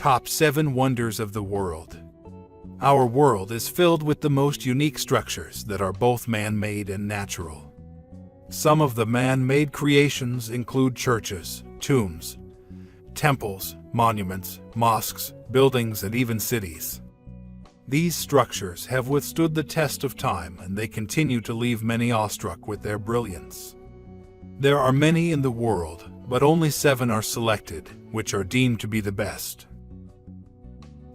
Top 7 Wonders of the World. Our world is filled with the most unique structures that are both man-made and natural. Some of the man-made creations include churches, tombs, temples, monuments, mosques, buildings, and even cities. These structures have withstood the test of time, and they continue to leave many awestruck with their brilliance. There are many in the world, but only 7 are selected, which are deemed to be the best.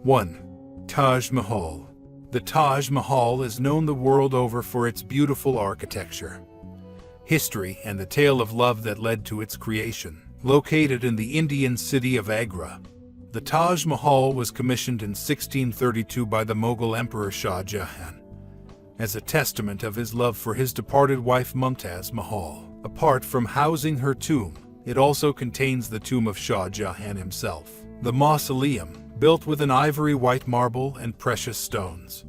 1. Taj Mahal. The Taj Mahal is known the world over for its beautiful architecture, history, and the tale of love that led to its creation. Located in the Indian city of Agra, the Taj Mahal was commissioned in 1632 by the Mughal Emperor Shah Jahan as a testament of his love for his departed wife Mumtaz Mahal. Apart from housing her tomb, it also contains the tomb of Shah Jahan himself. The mausoleum, built with an ivory white marble and precious stones,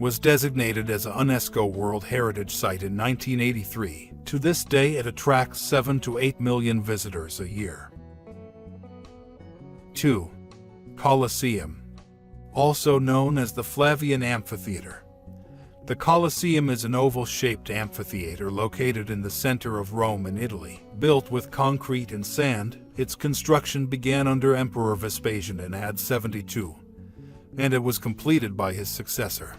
was designated as a UNESCO World Heritage Site in 1983. To this day, it attracts 7 to 8 million visitors a year. 2. Colosseum. Also known as the Flavian Amphitheater. The Colosseum is an oval-shaped amphitheater located in the center of Rome in Italy. Built with concrete and sand, its construction began under Emperor Vespasian in AD 72, and it was completed by his successor,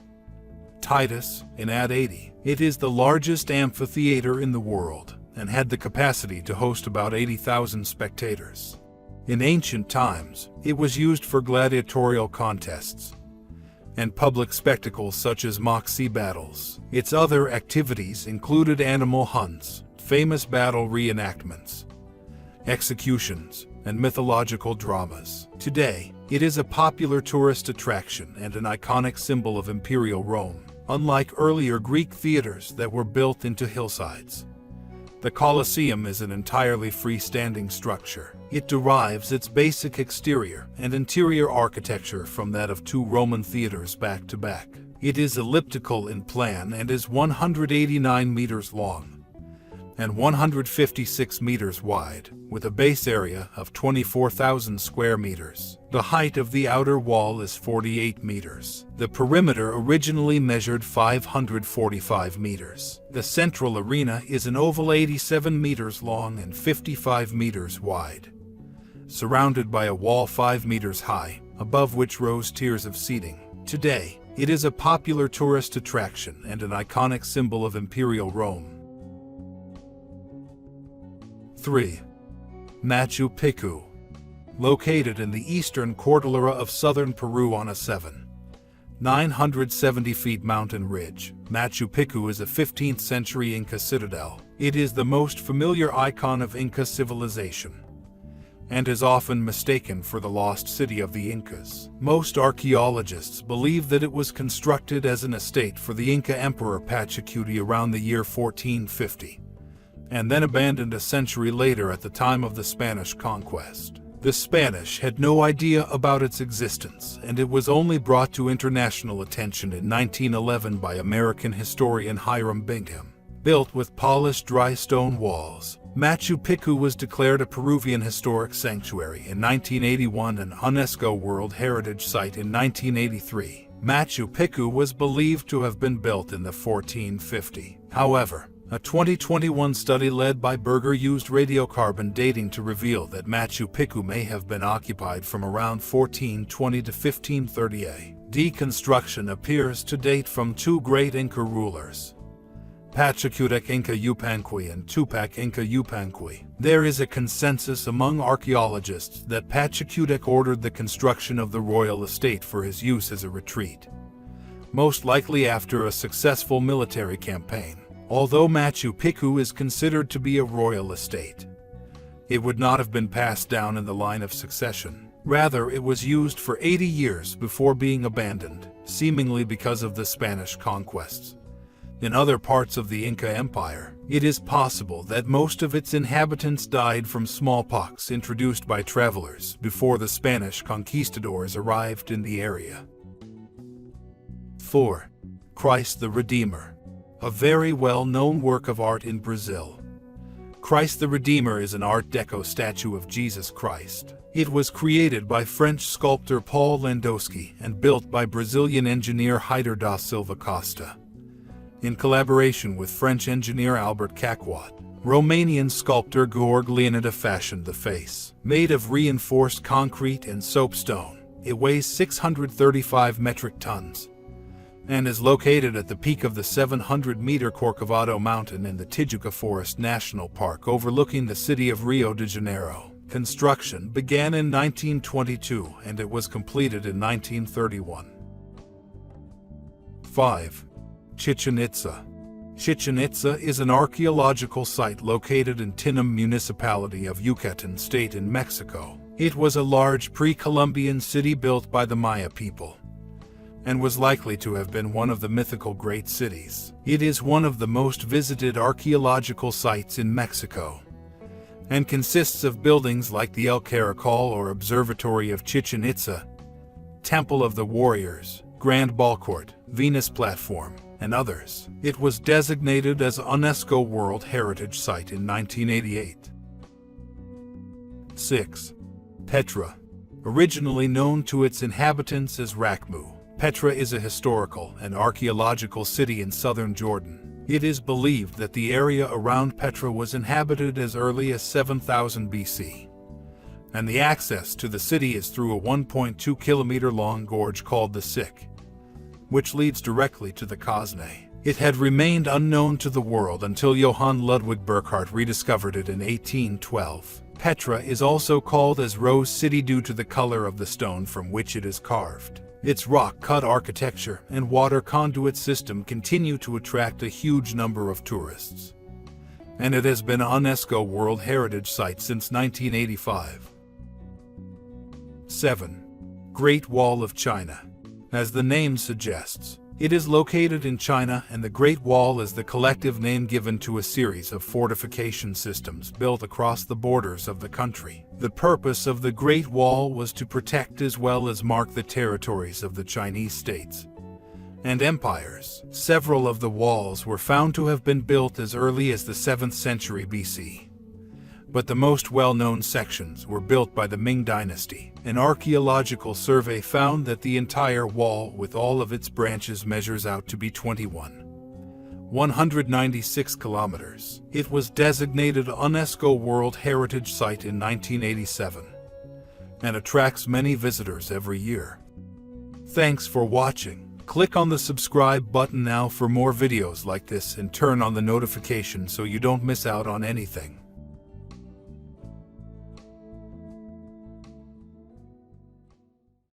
Titus, in AD 80. It is the largest amphitheater in the world and had the capacity to host about 80,000 spectators. In ancient times, it was used for gladiatorial contests and public spectacles such as mock sea battles. Its other activities included animal hunts, famous battle reenactments, executions, and mythological dramas. Today, it is a popular tourist attraction and an iconic symbol of Imperial Rome. Unlike earlier Greek theaters that were built into hillsides, the Colosseum is an entirely freestanding structure. It derives its basic exterior and interior architecture from that of 2 Roman theaters back to back. It is elliptical in plan and is 189 meters long and 156 meters wide, with a base area of 24,000 square meters. The height of the outer wall is 48 meters. The perimeter originally measured 545 meters. The central arena is an oval 87 meters long and 55 meters wide, surrounded by a wall 5 meters high, above which rose tiers of seating. Today, it is a popular tourist attraction and an iconic symbol of Imperial Rome. 3. Machu Picchu. Located in the eastern cordillera of southern Peru on a 7,970 feet mountain ridge, Machu Picchu is a 15th century Inca citadel. It is the most familiar icon of Inca civilization and is often mistaken for the lost city of the Incas. Most archaeologists believe that it was constructed as an estate for the Inca Emperor Pachacuti around the year 1450. And then abandoned a century later at the time of the Spanish conquest. The Spanish had no idea about its existence, and it was only brought to international attention in 1911 by American historian Hiram Bingham. Built with polished dry stone walls, Machu Picchu was declared a Peruvian historic sanctuary in 1981 and UNESCO World Heritage Site in 1983. Machu Picchu was believed to have been built in the 1450. However, a 2021 study led by Berger used radiocarbon dating to reveal that Machu Picchu may have been occupied from around 1420 to 1530 AD. Deconstruction appears to date from 2 great Inca rulers, Pachacutec Inca Yupanqui and Tupac Inca Yupanqui. There is a consensus among archaeologists that Pachacutec ordered the construction of the royal estate for his use as a retreat, most likely after a successful military campaign. Although Machu Picchu is considered to be a royal estate, it would not have been passed down in the line of succession. Rather, it was used for 80 years before being abandoned, seemingly because of the Spanish conquests. In other parts of the Inca Empire, it is possible that most of its inhabitants died from smallpox introduced by travelers before the Spanish conquistadors arrived in the area. 4. Christ the Redeemer. A very well-known work of art in Brazil. Christ the Redeemer is an Art Deco statue of Jesus Christ. It was created by French sculptor Paul Landowski and built by Brazilian engineer Heitor da Silva Costa, in collaboration with French engineer Albert Caquot. Romanian sculptor Gheorghe Leonida fashioned the face. Made of reinforced concrete and soapstone, it weighs 635 metric tons and is located at the peak of the 700-meter Corcovado Mountain in the Tijuca Forest National Park overlooking the city of Rio de Janeiro. Construction began in 1922 and it was completed in 1931. 5. Chichen Itza. Chichen Itza is an archaeological site located in Tinum municipality of Yucatan State in Mexico. It was a large pre-Columbian city built by the Maya people, and was likely to have been one of the mythical great cities. It is one of the most visited archaeological sites in Mexico, and consists of buildings like the El Caracol or Observatory of Chichen Itza, Temple of the Warriors, Grand Ball Court, Venus Platform, and others. It was designated as a UNESCO World Heritage Site in 1988. 6. Petra. Originally known to its inhabitants as Rakhmu, Petra is a historical and archaeological city in southern Jordan. It is believed that the area around Petra was inhabited as early as 7000 BC, and the access to the city is through a 1.2-kilometer-long gorge called the Sick, which leads directly to the Kosnay. It had remained unknown to the world until Johann Ludwig Burckhardt rediscovered it in 1812. Petra is also called as Rose City due to the color of the stone from which it is carved. Its rock-cut architecture and water conduit system continue to attract a huge number of tourists, and it has been a UNESCO World Heritage Site since 1985. 7. Great Wall of China. As the name suggests, it is located in China, and the Great Wall is the collective name given to a series of fortification systems built across the borders of the country. The purpose of the Great Wall was to protect as well as mark the territories of the Chinese states and empires. Several of the walls were found to have been built as early as the 7th century BC, but the most well-known sections were built by the Ming Dynasty. An archaeological survey found that the entire wall with all of its branches measures out to be 196 kilometers. It was designated a UNESCO World Heritage Site in 1987 and attracts many visitors every year. Thanks for watching. Click on the subscribe button now for more videos like this and turn on the notification so you don't miss out on anything.